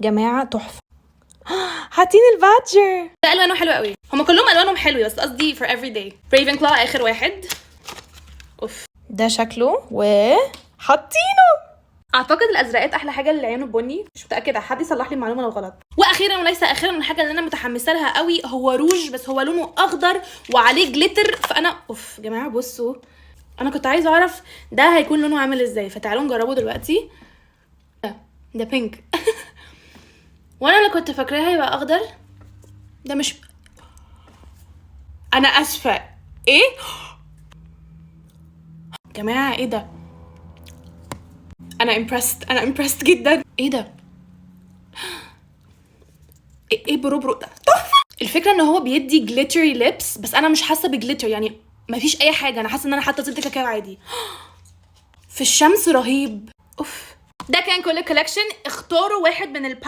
جماعه تحفه. حاطين البادجر ده الوانه حلوه قوي، هما كلهم الوانهم حلوه بس قصدي for every day. ريفن كلا اخر واحد. اوف ده شكله وحاطينه. اعتقد الازرقات احلى حاجه للعيون البني، مش متاكده، حد يصلح لي المعلومه لو غلط. واخيرا وليس اخيرا الحاجه اللي انا متحمسه لها قوي هو روج، بس هو لونه اخضر وعليه جليتر، فانا اوف يا جماعه بصوا، انا كنت عايزه اعرف ده هيكون لونه عامل ازاي، فتعالوا نجربه دلوقتي. ده بينك وانا اللي كنت فاكراه هيبقى اخضر، ده مش، انا اسفه ايه جماعه، ايه ده؟ انا امبرست جدا. ايه ده؟ ايه برو ده تحفه. الفكره ان هو بيدي جليتري ليبس، بس انا مش حاسه بجليتر، يعني مفيش اي حاجه، انا حاسه ان انا حاطه زيت كاكاو عادي في الشمس. رهيب. اوف. ده كان كل الكولكشن، اختاروا واحد من الباليت